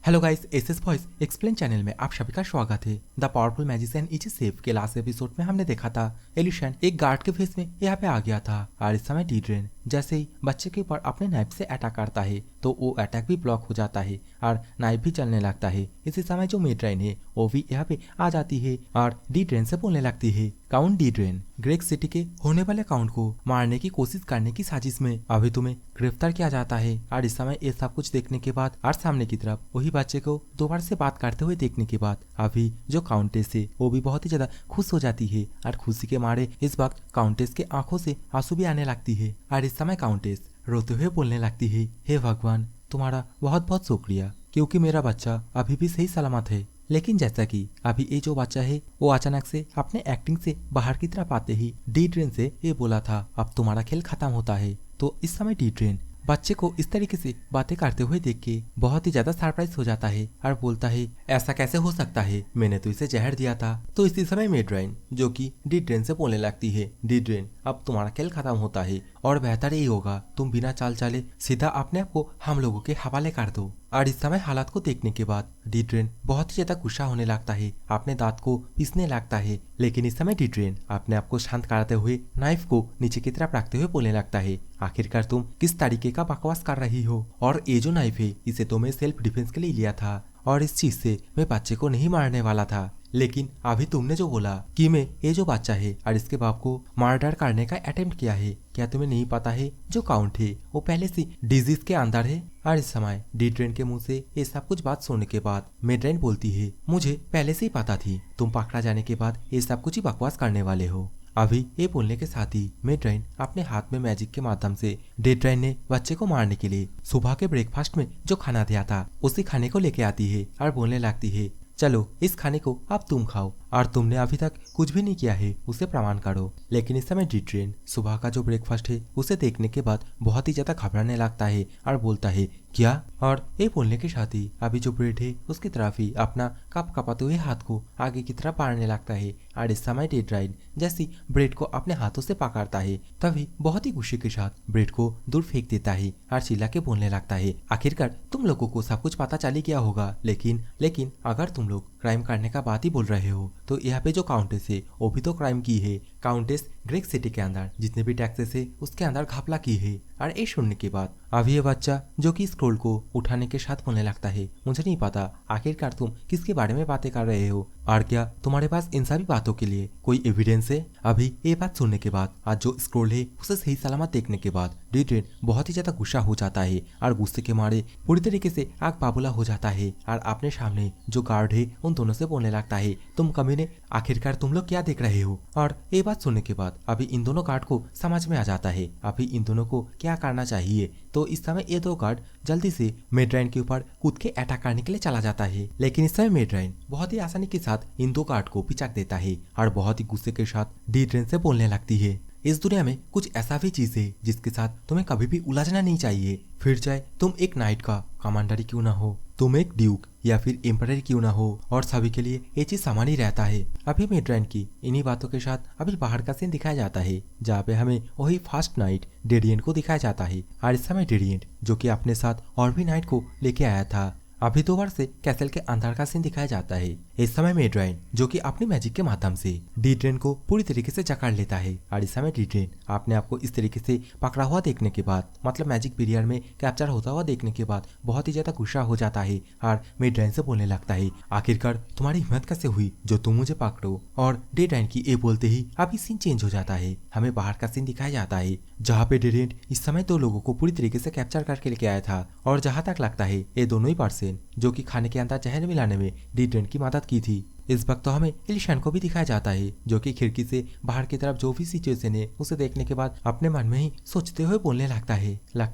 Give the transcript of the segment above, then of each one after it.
Hello guys, SS voice explain channel में आप सभी का स्वागत है। The powerful magician is safe के लास्ट एपिसोड में हमने देखा था एलिशन एक गार्ड के फेस में यहाँ पे आ गया था और इस समय डीड्रेन जैसे ही बच्चे के ऊपर अपने नाइफ से अटैक करता है तो वो अटैक भी ब्लॉक हो जाता है और नाइफ भी चलने लगता है। इसी समय जो मेड्राइन है वो भी यहाँ पे आ जाती है और डीड्रेन से बोलने लगती है, काउंट डीड्रेन, ग्रेग सिटी के होने वाले काउंट को मारने की कोशिश करने की साजिश में अभी तुम्हें गिरफ्तार किया जाता है। और इस समय ये सब कुछ देखने के बाद और सामने की तरफ वही बच्चे को दोबारा से बात करते हुए देखने के बाद अभी जो काउंटेस है वो भी बहुत ही ज्यादा खुश हो जाती है और खुशी के मारे इस वक्त काउंटेस के आंखों से आंसू भी आने लगती है। और इस समय काउंटेस रोते हुए बोलने लगती है, हे भगवान, तुम्हारा बहुत बहुत शुक्रिया क्योंकि मेरा बच्चा अभी भी सही सलामत है। लेकिन जैसा कि अभी ये जो बच्चा है वो अचानक से अपने एक्टिंग से बाहर की तरफ आते ही डीड्रेन से ये बोला था, अब तुम्हारा खेल खत्म होता है। तो इस समय डीड्रेन बच्चे को इस तरीके से बातें करते हुए देख के बहुत ही ज्यादा सरप्राइज हो जाता है और बोलता है, ऐसा कैसे हो सकता है, मैंने तो इसे जहर दिया था। तो इसी समय मेड्राइन जो कि डीड्रेन से बोलने लगती है, डीड्रेन अब तुम्हारा खेल खत्म होता है और बेहतर यही होगा तुम बिना चाल चले सीधा अपने आप को हम लोगों के हवाले कर दो। और इस समय हालात को देखने के बाद डीड्रेन बहुत ही ज्यादा गुस्सा होने लगता है, अपने दांत को पीसने लगता है। लेकिन इस समय डीड्रेन अपने आप को शांत कराते हुए नाइफ को नीचे की तरफ रखते हुए बोलने लगता है, आखिरकार तुम किस तरीके का बकवास कर रही हो, और ये जो नाइफ है इसे तो मैं सेल्फ डिफेंस के लिए लिया था और इस चीज से मैं बच्चे को नहीं मारने वाला था। लेकिन अभी तुमने जो बोला कि मैं ये जो बच्चा है और इसके बाप को मर्डर करने का अटेम्प्ट किया है, क्या तुम्हें नहीं पता है जो काउंट है वो पहले से डिजीज के अंदर है। और इस समय डीड्रेन के मुंह से ये सब कुछ बात सुनने के बाद मेड्राइन बोलती है, मुझे पहले से ही पता थी तुम पकड़ा जाने के बाद ये सब कुछ ही बकवास करने वाले हो। अभी ये बोलने के साथ ही मेड्राइन अपने हाथ में मैजिक के माध्यम से डीड्रेन ने बच्चे को मारने के लिए सुबह के ब्रेकफास्ट में जो खाना दिया था उसी खाने को लेके आती है और बोलने लगती है, चलो इस खाने को अब तुम खाओ और तुमने अभी तक कुछ भी नहीं किया है उसे प्रमाण करो। लेकिन इस समय डीड्रेन सुबह का जो ब्रेकफास्ट है उसे देखने के बाद बहुत ही ज्यादा घबराने लगता है और बोलता है, क्या? और ये बोलने के साथ ही अभी जो ब्रेड है उसकी तरफ ही अपना कप कपाते हुए हाथ को आगे की तरफ बढ़ने लगता है। और इस समय डीड्रेन जैसी ब्रेड को अपने हाथों से पकड़ता है तभी बहुत ही गुस्से के साथ ब्रेड को दूर फेंक देता है और चिल्ला के बोलने लगता है, आखिरकार तुम लोगों को सब कुछ पता चल ही गया होगा, लेकिन अगर तुम लोग क्राइम करने का बात ही बोल रहे हो तो यहाँ पे जो काउंटेस है वो भी तो क्राइम की है। काउंटेस ग्रेग सिटी के अंदर जितने भी टैक्सेस है उसके अंदर घपला की है। और ये सुनने के बाद अभी ये बच्चा जो कि स्क्रोल को उठाने के साथ बोलने लगता है, मुझे नहीं पता आखिरकार तुम किसके बारे में बातें कर रहे हो और क्या तुम्हारे पास इन सभी बातों के लिए कोई एविडेंस है। अभी ये बात सुनने के बाद आज जो स्क्रोल है उसे सही सलामत देखने के बाद डीड्रेन बहुत ही ज्यादा गुस्सा हो जाता है और गुस्से के मारे पूरी तरीके से आग बाबूला हो जाता है और अपने सामने जो गार्ड है उन दोनों से बोलने लगता है, तुम कमीने, आखिरकार तुम लोग क्या देख रहे हो। और ये बात सुनने के बाद अभी इन दोनों गार्ड को समझ में आ जाता है अभी इन दोनों को क्या करना चाहिए। तो इस समय ये दो गार्ड जल्दी से मेड्राइन के ऊपर कूद के अटैक करने के लिए चला जाता है। लेकिन इस समय मेड्राइन बहुत ही आसानी के साथ इन दो गार्ड को पिचक देता है और बहुत ही गुस्से के साथ डीड्रेन से बोलने लगती है, इस दुनिया में कुछ ऐसा भी चीज है जिसके साथ तुम्हें कभी भी उलझना नहीं चाहिए, फिर चाहे तुम एक नाइट का कमांडर ही क्यों ना हो, तुम एक ड्यूक या फिर एम्परर क्यों ना हो, और सभी के लिए ये चीज समान ही रहता है। अभी मेड्राइन की इन्हीं बातों के साथ अभी बाहर का सीन दिखाया जाता है जहाँ पे हमें वही फर्स्ट नाइट डेरियन को दिखाया जाता है। और इस समय डेरियन जो कि अपने साथ और भी नाइट को लेके आया था, अभी दो बार से कैसल के अंदर का सीन दिखाया जाता है। इस समय मेड्राइन जो कि अपनी मैजिक के माध्यम से डीड्रेन को पूरी तरीके से जकड़ लेता है और इस समय डीड्रेन अपने आप को इस तरीके से पकड़ा हुआ देखने के बाद, मतलब मैजिक पीरियड में कैप्चर होता हुआ देखने के बाद बहुत ही ज्यादा गुस्सा हो जाता है और मेड्राइन से बोलने लगता है, आखिरकार तुम्हारी हिम्मत कैसे हुई जो तुम मुझे पकड़ो। और डीड्रेन की ये बोलते ही अभी सीन चेंज हो जाता है, हमें बाहर का सीन दिखाया जाता है जहाँ पे डीड्रेन इस समय दो लोगों को पूरी तरीके से कैप्चर करके लेके आया था। और जहाँ तक लगता है ये दोनों ही पर्सन जो कि खाने के अंदर जहर मिलाने में डीड्रेन की मदद की थी। इस वक्त तो हमें एलिशन को भी दिखाया जाता है जो कि खिड़की से बाहर की तरफ जो भी सिचुएशन है उसे देखने के बाद अपने मन में ही सोचते हुए बोलने लगता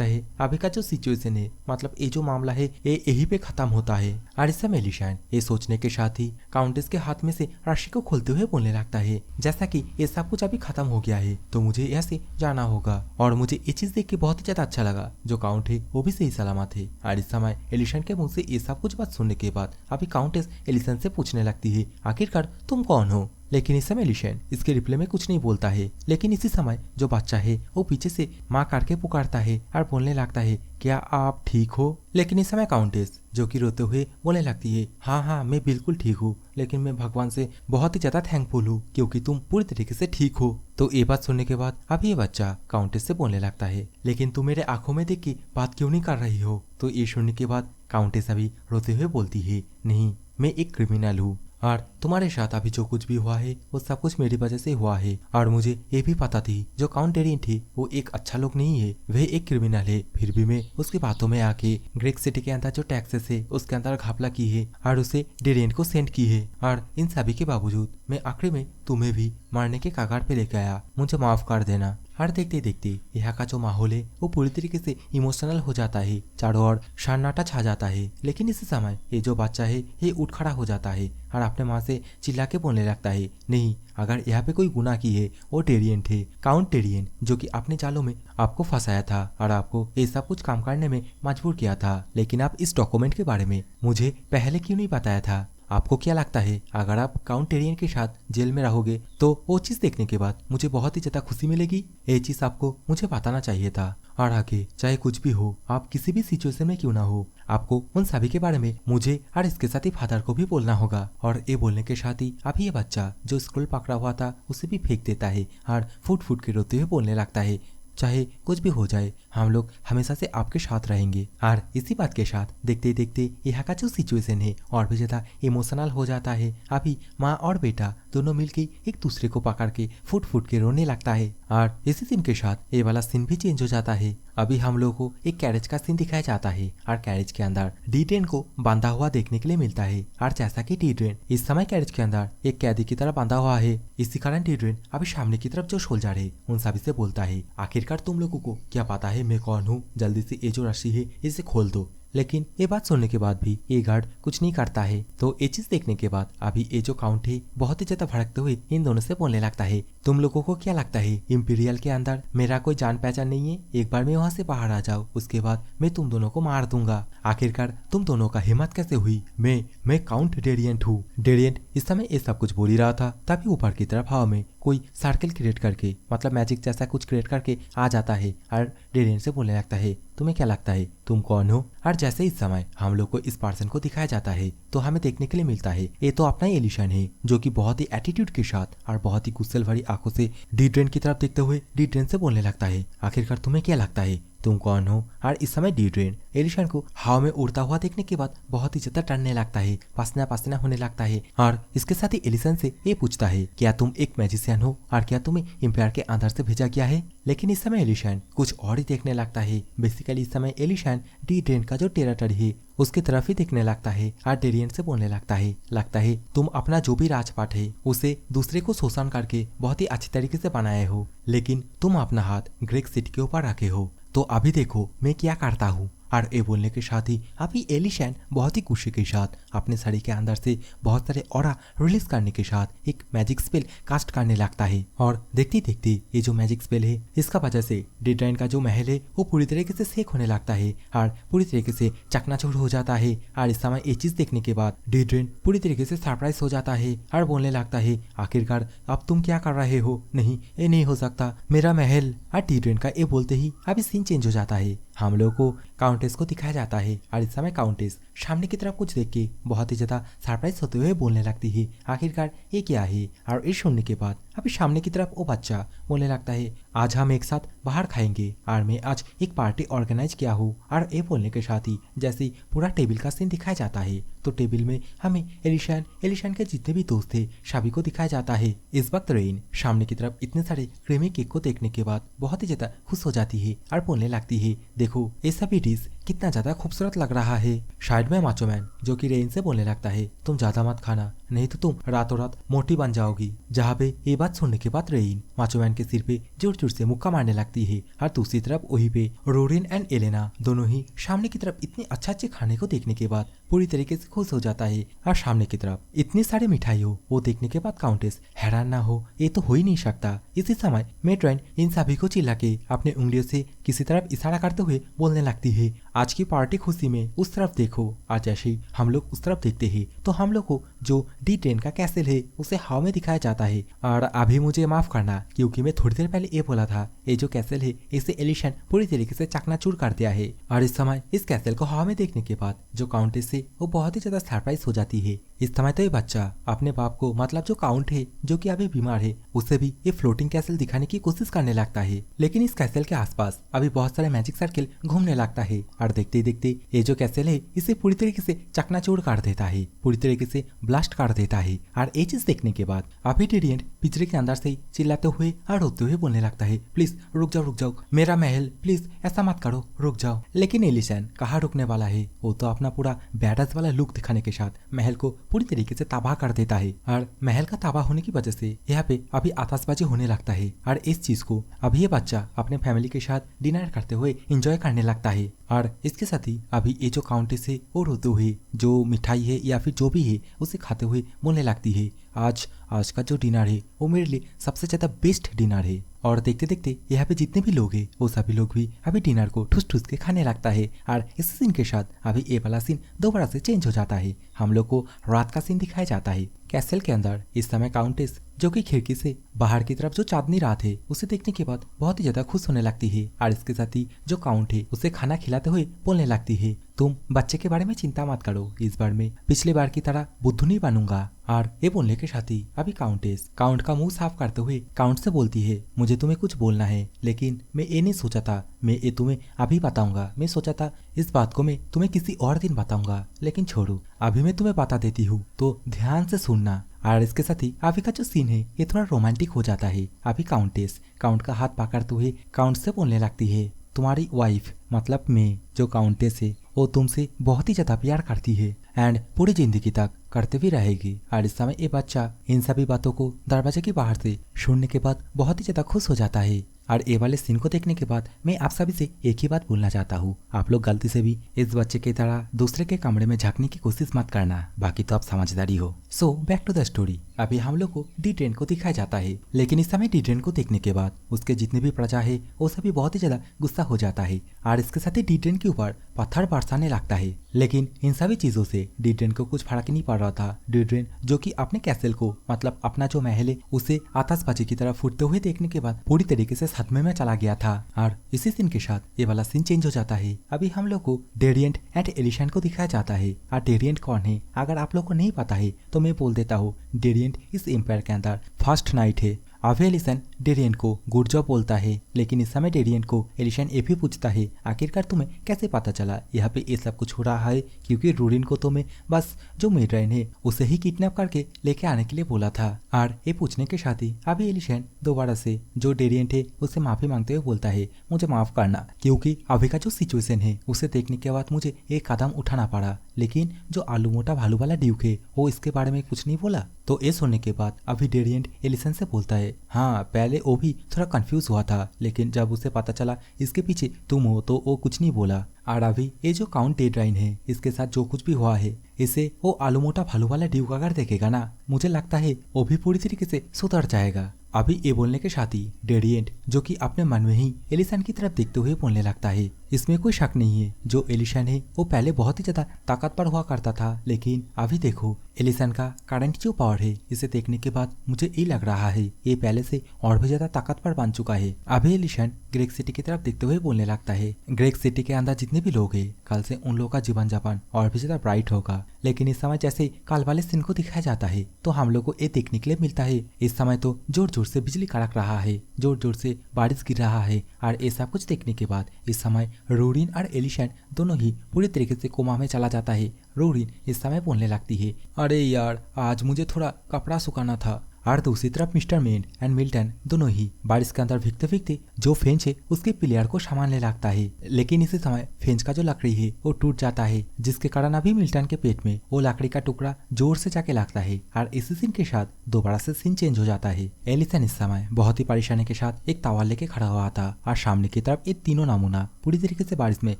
है अभी का जो सिचुएशन है, मतलब ये जो मामला है ये यही पे खत्म होता है। और इस समय एलिशन ये सोचने के साथ ही काउंटेस के हाथ में से रस्सी को खोलते हुए बोलने लगता है, जैसा कि ये सब कुछ अभी खत्म हो गया है तो मुझे यहाँ से जाना होगा। और मुझे ये चीज देख के बहुत ही ज्यादा अच्छा लगा, जो काउंट है वो भी सही सलामत है। और इस समय एलिशन के मुंह से ये सब कुछ बात सुनने के बाद अभी काउंटेस एलिशन से पूछने लगती है, आखिरकार तुम कौन हो। लेकिन इस समय एलिशन इसके रिप्लाई में कुछ नहीं बोलता है। लेकिन इसी समय जो बच्चा है वो पीछे से माँ करके पुकारता है और बोलने लगता है, क्या आप ठीक हो? लेकिन इस समय काउंटेस जो कि रोते हुए बोलने लगती है, हाँ हाँ मैं बिल्कुल ठीक हूँ, लेकिन मैं भगवान से बहुत ही ज्यादा थैंकफुल हूँ क्योंकि तुम पूरी तरीके से ठीक हो। तो ये बात सुनने के बाद अब ये बच्चा काउंटेस से बोलने लगता है, लेकिन तुम मेरे आंखों में देख के बात क्यों नहीं कर रही हो? तो ये सुनने के बाद काउंटेस अभी रोते हुए बोलती है, नहीं मैं एक क्रिमिनल हूँ और तुम्हारे साथ अभी जो कुछ भी हुआ है वो सब कुछ मेरी वजह से हुआ है। और मुझे ये भी पता थी जो काउंट डेरियन थे वो एक अच्छा लोग नहीं है, वह एक क्रिमिनल है। फिर भी मैं उसकी बातों में आके ग्रेक सिटी के अंदर जो टैक्सेस है उसके अंदर घपला की है और उसे डेरियन को सेंड की है। और इन सभी के बावजूद मैं आखिर में तुम्हें भी मारने के कगार पे लेके आया, मुझे माफ कर देना। और देखते देखते यहाँ का जो माहौल है वो पूरी तरीके से इमोशनल हो जाता है, चारों ओर सन्नाटा छा जाता है। लेकिन इसी समय ये जो बच्चा है ये उठ खड़ा हो जाता है और अपने माँ से चिल्ला के बोलने लगता है, नहीं अगर यहाँ पे कोई गुनाह की है वो टेरियन थे, काउंट टेरियन, जो कि अपने जालों में आपको फंसाया था और आपको ये सब कुछ काम करने में मजबूर किया था। लेकिन आप इस डॉक्यूमेंट के बारे में मुझे पहले क्यों नहीं बताया था? आपको क्या लगता है अगर आप काउंट टेरियन के साथ जेल में रहोगे तो वो चीज देखने के बाद मुझे बहुत ही ज्यादा खुशी मिलेगी? ये चीज आपको मुझे बताना चाहिए था। और आगे चाहे कुछ भी हो, आप किसी भी सिचुएशन में क्यों ना हो, आपको उन सभी के बारे में मुझे और इसके साथ ही फादर को भी बोलना होगा। और ये बोलने के साथ ही अभी ये बच्चा जो स्कूल पकड़ा हुआ था उसे भी फेंक देता है और फुट फुट के रोते हुए बोलने लगता है, चाहे कुछ भी हो जाए हम लोग हमेशा से आपके साथ रहेंगे। और इसी बात के साथ देखते देखते यहाँ का जो सिचुएशन है और भी ज्यादा इमोशनल हो जाता है। अभी माँ और बेटा दोनों मिलके एक दूसरे को पकड़ के फुट फुट के रोने लगता है। और इसी सीन के साथ ये वाला सीन भी चेंज हो जाता है। अभी हम लोगों को एक कैरेज का सीन दिखाया जाता है और कैरेज के अंदर डी-ट्रेन को बांधा हुआ देखने के लिए मिलता है। और जैसा कि डी-ट्रेन इस समय कैरेज के अंदर एक कैदी की तरह बांधा हुआ है, इसी कारण डी-ट्रेन अभी सामने की तरफ जो सोल्जर है उन सभी से बोलता है, आखिरकार तुम लोगों को क्या पता है मैं कौन हूँ? जल्दी से ये जो रस्सी है इसे खोल दो। लेकिन ये बात सुनने के बाद भी ये गार्ड कुछ नहीं करता है। तो ये चीज देखने के बाद अभी ये जो काउंट है बहुत ही ज्यादा भड़कते हुए इन दोनों से बोलने लगता है, तुम लोगों को क्या लगता है इंपीरियल के अंदर मेरा कोई जान पहचान नहीं है? एक बार मैं वहाँ से बाहर आ जाऊँ उसके बाद मैं तुम दोनों को मार दूंगा। आखिरकार तुम दोनों का हिम्मत कैसे हुई? मैं काउंट डेरियंट हूँ। डेरियंट इस समय ये सब कुछ बोल ही रहा था तभी ऊपर की तरफ हवा में कोई सर्कल क्रिएट करके, मतलब मैजिक जैसा कुछ क्रिएट करके आ जाता है और डेरियन से बोलने लगता है, तुम्हें क्या लगता है तुम कौन हो? और जैसे इस समय हम लोग को इस पर्सन को दिखाया जाता है तो हमें देखने के लिए मिलता है ये तो अपना एलिशन है, जो कि बहुत ही एटीट्यूड के साथ और बहुत ही गुस्से भरी आंखों से डी-ट्रेन की तरफ देखते हुए डी-ट्रेन से बोलने लगता है, आखिरकार तुम्हें क्या लगता है तुम कौन हो? और इस समय डी-ट्रेन एलिशन को हवा में उड़ता हुआ देखने के बाद बहुत ही ज्यादा डरने लगता है, पसीना पसीना होने लगता है। और इसके साथ ही एलिशन से ये पूछता है, क्या तुम एक मैजिशियन हो और क्या तुम्हें एम्पायर के अंदर से भेजा गया है? लेकिन इस समय एलिशन कुछ और ही देखने लगता है। बेसिकली इस समय एलिशन डी-ट्रेन का जो टेरिटरी है उसकी तरफ ही देखने लगता है और डेरियन से बोलने लगता है तुम अपना जो भी राजपाट है उसे दूसरे को शोषण करके बहुत ही अच्छी तरीके से बनाए हो, लेकिन तुम अपना हाथ ग्रेक सिटी के ऊपर रखे हो, तो अभी देखो मैं क्या करता हूँ। और ये बोलने के साथ ही अभी एलिशन बहुत ही खुशी के साथ अपने साड़ी के अंदर से बहुत सारे ऑरा रिलीज करने के साथ एक मैजिक स्पेल कास्ट करने लगता है। और देखते देखते ये जो मैजिक स्पेल है इसका वजह से डी-ट्रेन का जो महल है वो पूरी तरीके से सेक होने लगता है और पूरी तरीके से चकनाचूर हो जाता है। और इस समय ये चीज देखने के बाद डी-ट्रेन पूरी तरीके से सरप्राइज हो जाता है और बोलने लगता है, आखिरकार अब तुम क्या कर रहे हो? नहीं ये नहीं हो सकता, मेरा महल। और डी-ट्रेन का ये बोलते ही अभी सीन चेंज हो जाता है। हम लोग को काउंटेस को दिखाया जाता है और इस समय काउंटेस सामने की तरफ कुछ देख के बहुत ही ज्यादा सरप्राइज होते हुए बोलने लगती है, आखिरकार ये क्या है? और ये सुनने के बाद अभी सामने की तरफ वो बच्चा बोलने लगता है, आज हम एक साथ बाहर खाएंगे और मैं आज एक पार्टी ऑर्गेनाइज किया हूँ। और ये बोलने के साथ ही जैसे ही पूरा टेबल का सीन दिखाया जाता है तो टेबल में हमें एलिशन के जितने भी दोस्त थे सभी को दिखाया जाता है। इस वक्त रेन सामने की तरफ इतने सारे क्रीमी केक को देखने के बाद बहुत ही ज्यादा खुश हो जाती है और बोलने लगती है, देखो ये सभी डिश कितना ज्यादा खूबसूरत लग रहा है। साइड में माचो मैन जो कि रेन से बोलने लगता है, तुम ज्यादा मत खाना नहीं तो तुम रातों रात मोटी बन जाओगी। जहाँ पे ये बात सुनने के बाद रेन माचो मैन के सिर पे जोर जोर से मुक्का मारने लगती है और दूसरी तरफ वहीं पे रोरिन एंड एलेना दोनों ही सामने की तरफ इतने अच्छे खाने को देखने के बाद पूरी तरीके से खुश हो जाता है। और सामने की तरफ इतनी सारी मिठाई हो वो देखने के बाद काउंटेस हैरान ना हो ये तो हो ही नहीं सकता। इसी समय मेट्रॉन इन सभी को चिल्ला के अपने उंगलियों से किसी तरफ इशारा करते हुए बोलने लगती है, आज की पार्टी खुशी में उस तरफ देखो। आज जैसे ही हम लोग उस तरफ देखते हैं तो हम लोग को जो D10 का कैसल है उसे हवा में दिखाया जाता है। और अभी मुझे माफ करना क्योंकि मैं थोड़ी देर पहले ये बोला था ये जो कैसल है इसे एलिशन पूरी तरीके से चकनाचूर कर दिया है। और इस समय इस कैसल को हवा में देखने के बाद जो काउंटेस है वो बहुत ही ज्यादा सरप्राइज हो जाती है। इस समय तो ये बच्चा अपने बाप को मतलब जो काउंट है जो कि अभी बीमार है उसे भी ये फ्लोटिंग कैसल दिखाने की कोशिश करने लगता है। लेकिन इस कैसल के आसपास अभी बहुत सारे मैजिक सर्किल घूमने लगता है और देखते ही देखते ये जो कैसल है इसे पूरी तरीके से चकनाचूर कर देता है, पूरी तरीके से ब्लास्ट कर देता है। और ये चीज देखने के बाद अभी टेरियन पिंजरे के अंदर से चिल्लाते हुए और रोते हुए बोलने लगता है, प्लीज रुक जाओ मेरा महल, प्लीज ऐसा मत करो, रुक जाओ। लेकिन एलिशन कहाँ रुकने वाला है, वो तो अपना पूरा बैडस वाला लुक दिखाने के साथ महल को पूरी तरीके से तबाह कर देता है। और महल का तबाह होने की वजह से यहाँ पे अभी आतिशबाजी होने लगता है। और इस चीज को अभी ये बच्चा अपने फैमिली के साथ डिनर करते हुए एंजॉय करने लगता है। और इसके साथ ही अभी ये जो काउंटेस है वो रोते हुए जो मिठाई है या फिर जो भी है उसे खाते हुए बोलने लगती है, आज का जो डिनर है वो मेरे लिए सबसे ज्यादा बेस्ट डिनर है। और देखते देखते यहाँ पे जितने भी लोग हैं वो सभी लोग भी अभी डिनर को ठुस ठुस के खाने लगता है। और इस सीन के साथ अभी ये वाला सीन दोबारा से चेंज हो जाता है, हम लोग को रात का सीन दिखाया जाता है। कैसल के अंदर इस समय काउंटेस जो कि खिड़की से बाहर की तरफ जो चांदनी रात है उसे देखने के बाद बहुत ही ज्यादा खुश होने लगती है। और इसके साथ ही जो काउंट है उसे खाना खिलाते हुए बोलने लगती है, तुम बच्चे के बारे में चिंता मत करो, इस बार मैं पिछले बार की तरह बुद्धू नहीं बनूंगा। और ये बोलने के साथ ही अभी काउंटेस काउंट का मुंह साफ करते हुए काउंट से बोलती है, मुझे तुम्हें कुछ बोलना है लेकिन मैं ये नहीं सोचा था मैं ये तुम्हें अभी बताऊंगा, मैं सोचा था इस बात को मैं तुम्हें किसी और दिन बताऊंगा, लेकिन छोड़ो अभी मैं तुम्हें बता देती हूँ तो ध्यान से सुनना। और इसके साथ ही अभी का जो सीन है ये थोड़ा रोमांटिक हो जाता है। अभी काउंटेस काउंट का हाथ पकड़ते हुए काउंट से बोलने लगती है, तुम्हारी वाइफ मतलब मैं जो काउंटेस है वो तुमसे बहुत ही ज्यादा प्यार करती है एंड पूरी जिंदगी तक करते भी रहेगी। और इस समय ये बच्चा इन सभी बातों को दरवाजे के बाहर से सुनने के बाद बहुत ही ज्यादा खुश हो जाता है। और ये वाले सीन को देखने के बाद मैं आप सभी से एक ही बात बोलना चाहता हूँ, आप लोग गलती से भी इस बच्चे की तरह दूसरे के कमरे में झांकने की कोशिश मत करना, बाकी तो आप समझदारी हो। So back to the story. अभी हम लोग को D10 को दिखाया जाता है, लेकिन इस समय D10 को देखने के बाद उसके जितने भी प्रजा है वो सभी बहुत ही ज्यादा गुस्सा हो जाता है। और इसके साथ ही D10 के ऊपर पत्थर बरसाने लगता है। लेकिन इन सभी चीजों से D10 को कुछ फर्क नहीं पड़ रहा था। D10 जो कि अपने कैसल को मतलब अपना जो महल है उसे आतिशबाजी की तरफ फूटते हुए देखने के बाद पूरी तरीके से सदमे में चला गया था। और इसी सीन के साथ ये वाला सीन चेंज हो जाता है। अभी हम लोग को डेरिएंट एंड एलिशन को दिखाया जाता है। और डेरिएंट कौन है अगर आप लोग को नहीं पता है तो मैं बोल देता हूँ, डेरिएंट इस एम्पायर के अंदर फर्स्ट नाइट है। अभी एलिशन डेरिएंट को गुड जॉब बोलता है, लेकिन इस समय डेरिएंट को एलिशन ये भी पूछता है, आखिरकार तुम्हें कैसे पता चला यहाँ पे ये सब कुछ हो रहा है, क्योंकि रूरिन को तो मैं बस जो मेड्राइन है उसे ही किडनैप करके लेके आने के लिए बोला था। और ये पूछने के साथ ही अभी एलिशन दोबारा से जो डेरिएंट है उससे माफी मांगते हुए बोलता है, मुझे माफ करना क्योंकि अभी का जो सिचुएशन है उसे देखने के बाद मुझे एक कदम उठाना पड़ा, लेकिन जो आलू मोटा भालू वाला ड्यूक है वो इसके बारे में कुछ नहीं बोला। तो ये सुनने के बाद अभी डेरिएंट एलिशन से बोलता है, हाँ पहले वो भी थोड़ा कंफ्यूज हुआ था, लेकिन जब उसे पता चला इसके पीछे तुम हो तो वो कुछ नहीं बोला। और अभी ये जो काउंट डेड्राइन है इसके साथ जो कुछ भी हुआ है इसे वो आलू मोटा भालू वाला ड्यूक अगर देखेगा ना, मुझे लगता है वो भी पूरी तरीके से सुधर जाएगा। अभी ये बोलने के साथ ही डेरिएंट जो कि अपने मन में ही एलिशन की तरफ देखते हुए बोलने लगता है, इसमें कोई शक नहीं है जो एलिशन है वो पहले बहुत ही ज्यादा ताकतवर हुआ करता था, लेकिन अभी देखो एलिशन का करंट जो पावर है इसे देखने के बाद मुझे ये लग रहा है ये पहले से और भी ज्यादा ताकतवर बन चुका है। अभी एलिशन ग्रेक सिटी की तरफ देखते हुए बोलने लगता है, ग्रेक सिटी के अंदर जितने भी लोग हैं कल से उन लोगों का जीवन यापन और भी ज्यादा ब्राइट होगा। लेकिन इस समय जैसे कल वाले सीन को दिखाया जाता है तो हम लोग को ये देखने के लिए मिलता है इस समय तो जोर जोर से बिजली कड़क रहा है, जोर जोर से बारिश गिर रहा है। और ये सब कुछ देखने के बाद इस समय रूरिन और एलिशन दोनों ही पूरी तरीके से कोमा में चला जाता है। रूरिन इस समय बोलने लगती है, अरे यार आज मुझे थोड़ा कपड़ा सुखाना था। और दूसरी तरफ मिस्टर मेन एंड मिल्टन दोनों ही बारिश के अंदर भीगते भीगते जो फेंच है उसके प्लेयर को संभालने लगता है, लेकिन इसी समय फेंच का जो लकड़ी है वो टूट जाता है, जिसके कारण अभी मिल्टन के पेट में वो लकड़ी का टुकड़ा जोर से जाके लगता है। और इसी सीन के साथ दोबारा से सीन चेंज हो जाता है। एलिसन इस समय बहुत ही परेशानी के साथ एक तवा लेके खड़ा हुआ था और सामने की तरफ ये तीनों नमूना पूरी तरीके से बारिश में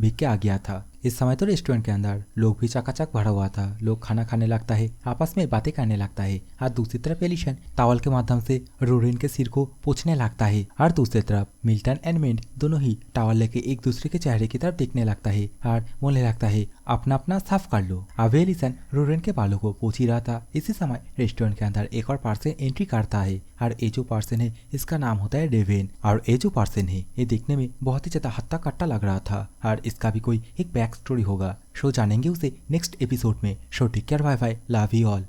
भीग के आ गया था। इस समय तो रेस्टोरेंट के अंदर लोग भी चकाचक भरा हुआ था। लोग खाना खाने लगता है, आपस में बातें करने लगता है और दूसरी तरफ एलिशन टॉवल के माध्यम से रोरेन के सिर को पोंछने लगता है और दूसरी तरफ मिल्टन एंड मिंट दोनों ही टॉवल लेके एक दूसरे के चेहरे की तरफ देखने लगता है और बोलने लगता है अपना अपना साफ कर लो। अब एलिशन रोरेन के बालों को पोंछ ही रहा था। इसी समय रेस्टोरेंट के अंदर एक और पर्सन एंट्री करता है और ये जो पर्सन है इसका नाम होता है डेवेन। और ये जो पर्सन है ये देखने में बहुत ही ज्यादा हट्टा कट्टा लग रहा था और इसका भी कोई एक बैक स्टोरी होगा। शो जानेंगे उसे नेक्स्ट एपिसोड में। So take care, bye bye, love you all.